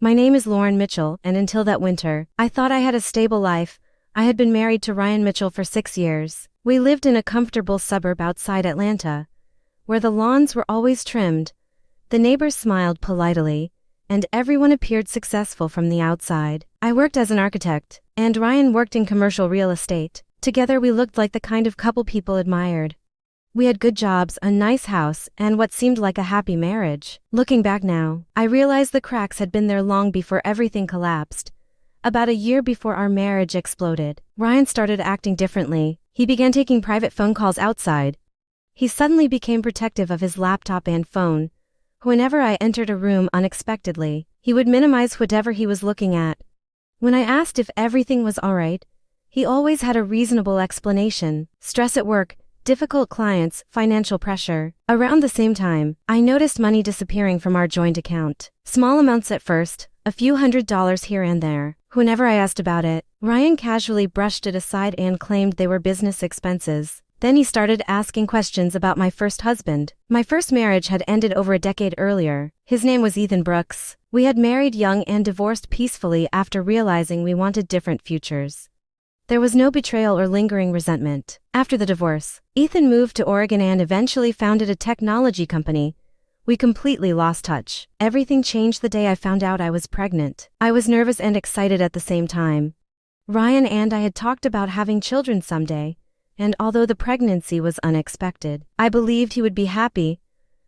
My name is Lauren Mitchell, and until that winter, I thought I had a stable life. I had been married to Ryan Mitchell for 6 years. We lived in a comfortable suburb outside Atlanta, where the lawns were always trimmed. The neighbors smiled politely, and everyone appeared successful from the outside. I worked as an architect, and Ryan worked in commercial real estate. Together we looked like the kind of couple people admired. We had good jobs, a nice house, and what seemed like a happy marriage. Looking back now, I realized the cracks had been there long before everything collapsed. About a year before our marriage exploded, Ryan started acting differently. He began taking private phone calls outside. He suddenly became protective of his laptop and phone. Whenever I entered a room unexpectedly, he would minimize whatever he was looking at. When I asked if everything was alright, he always had a reasonable explanation: stress at work, difficult clients, financial pressure. Around the same time, I noticed money disappearing from our joint account. Small amounts at first, a few $100s here and there. Whenever I asked about it, Ryan casually brushed it aside and claimed they were business expenses. Then he started asking questions about my first husband. My first marriage had ended over a decade earlier. His name was Ethan Brooks. We had married young and divorced peacefully after realizing we wanted different futures. There was no betrayal or lingering resentment. After the divorce, Ethan moved to Oregon and eventually founded a technology company. We completely lost touch. Everything changed the day I found out I was pregnant. I was nervous and excited at the same time. Ryan and I had talked about having children someday, and although the pregnancy was unexpected, I believed he would be happy.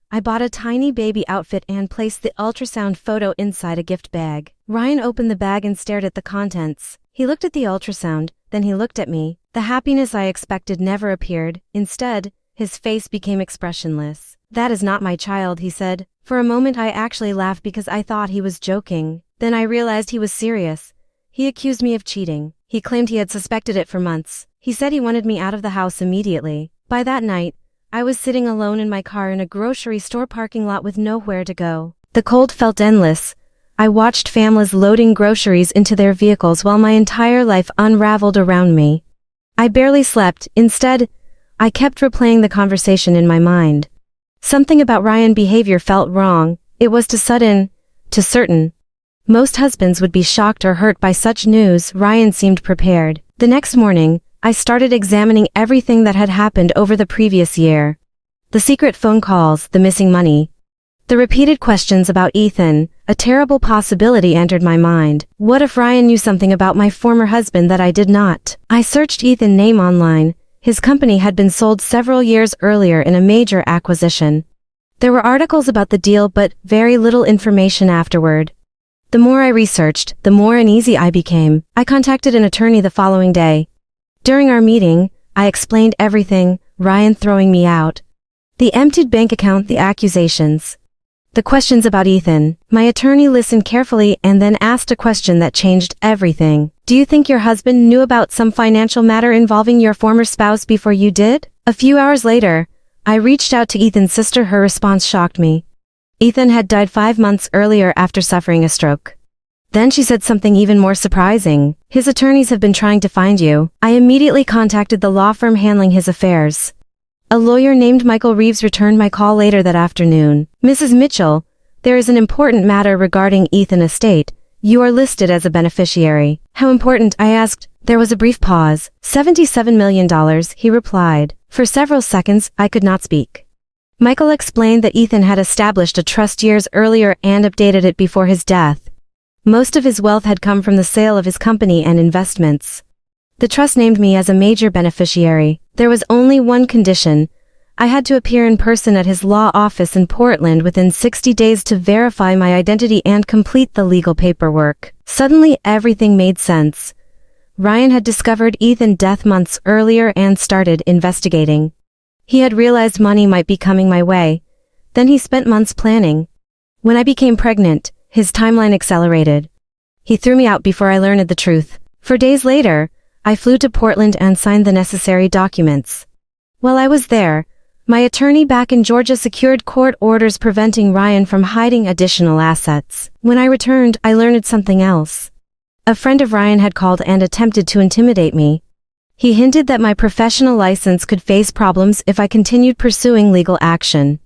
I bought a tiny baby outfit and placed the ultrasound photo inside a gift bag. Ryan opened the bag and stared at the contents. He looked at the ultrasound, then he looked at me. The happiness I expected never appeared. Instead, his face became expressionless. "That is not my child," he said. For a moment I actually laughed because I thought he was joking. Then I realized he was serious. He accused me of cheating. He claimed he had suspected it for months. He said he wanted me out of the house immediately. By that night, I was sitting alone in my car in a grocery store parking lot with nowhere to go. The cold felt endless. I watched families loading groceries into their vehicles while my entire life unraveled around me. I barely slept. Instead, I kept replaying the conversation in my mind. Something about Ryan's behavior felt wrong. It was too sudden, too certain. Most husbands would be shocked or hurt by such news. Ryan seemed prepared. The next morning, I started examining everything that had happened over the previous year. The secret phone calls, the missing money, the repeated questions about Ethan. A terrible possibility entered my mind. What if Ryan knew something about my former husband that I did not? I searched Ethan's name online. His company had been sold several years earlier in a major acquisition. There were articles about the deal but very little information afterward. The more I researched, the more uneasy I became. I contacted an attorney the following day. During our meeting, I explained everything, Ryan throwing me out, the emptied bank account, the accusations, the questions about Ethan. My attorney listened carefully and then asked a question that changed everything. "Do you think your husband knew about some financial matter involving your former spouse before you did?" A few hours later, I reached out to Ethan's sister. Her response shocked me. Ethan had died 5 months earlier after suffering a stroke. Then she said something even more surprising. "His attorneys have been trying to find you." I immediately contacted the law firm handling his affairs. A lawyer named Michael Reeves returned my call later that afternoon. "Mrs. Mitchell, there is an important matter regarding Ethan's estate. You are listed as a beneficiary." "How important?" I asked. There was a brief pause. $77 million, he replied. For several seconds, I could not speak. Michael explained that Ethan had established a trust years earlier and updated it before his death. Most of his wealth had come from the sale of his company and investments. The trust named me as a major beneficiary. There was only one condition. I had to appear in person at his law office in Portland within 60 days to verify my identity and complete the legal paperwork. Suddenly, everything made sense. Ryan had discovered Ethan's death months earlier and started investigating. He had realized money might be coming my way. Then he spent months planning. When I became pregnant, his timeline accelerated. He threw me out before I learned the truth. 4 days later, I flew to Portland and signed the necessary documents. While I was there, my attorney back in Georgia secured court orders preventing Ryan from hiding additional assets. When I returned, I learned something else. A friend of Ryan had called and attempted to intimidate me. He hinted that my professional license could face problems if I continued pursuing legal action.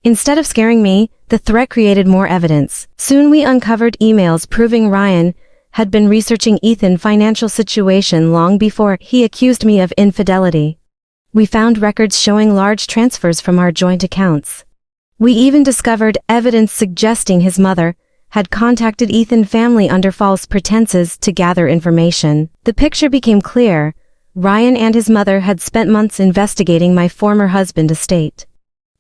Instead of scaring me, the threat created more evidence. Soon we uncovered emails proving Ryan had been researching Ethan's financial situation long before he accused me of infidelity. We found records showing large transfers from our joint accounts. We even discovered evidence suggesting his mother had contacted Ethan's family under false pretenses to gather information. The picture became clear. Ryan and his mother had spent months investigating my former husband's estate.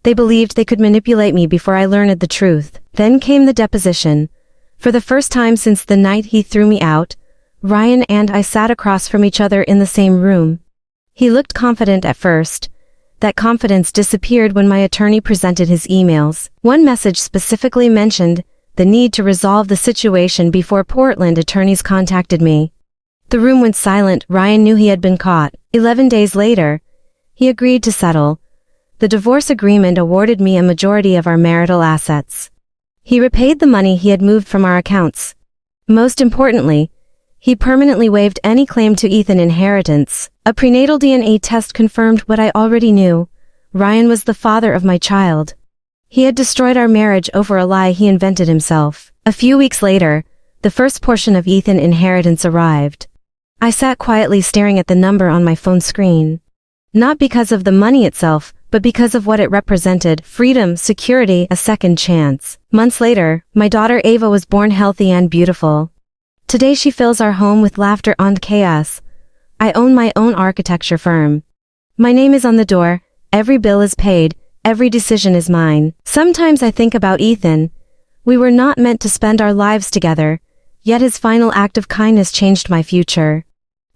They believed they could manipulate me before I learned the truth. Then came the deposition. For the first time since the night he threw me out, Ryan and I sat across from each other in the same room. He looked confident at first. That confidence disappeared when my attorney presented his emails. One message specifically mentioned the need to resolve the situation before Portland attorneys contacted me. The room went silent. Ryan knew he had been caught. 11 days later, he agreed to settle. The divorce agreement awarded me a majority of our marital assets. He repaid the money he had moved from our accounts. Most importantly, he permanently waived any claim to Ethan's inheritance. A prenatal DNA test confirmed what I already knew. Ryan was the father of my child. He had destroyed our marriage over a lie he invented himself. A few weeks later, the first portion of Ethan's inheritance arrived. I sat quietly staring at the number on my phone screen. Not because of the money itself, but because of what it represented: freedom, security, a second chance. Months later, my daughter Ava was born healthy and beautiful. Today she fills our home with laughter and chaos. I own my own architecture firm. My name is on the door, every bill is paid, every decision is mine. Sometimes I think about Ethan. We were not meant to spend our lives together, yet his final act of kindness changed my future.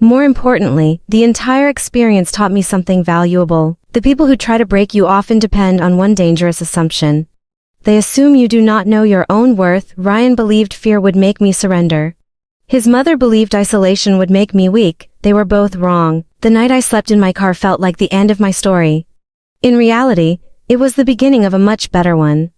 More importantly, the entire experience taught me something valuable. The people who try to break you often depend on one dangerous assumption. They assume you do not know your own worth. Ryan believed fear would make me surrender. His mother believed isolation would make me weak. They were both wrong. The night I slept in my car felt like the end of my story. In reality, it was the beginning of a much better one.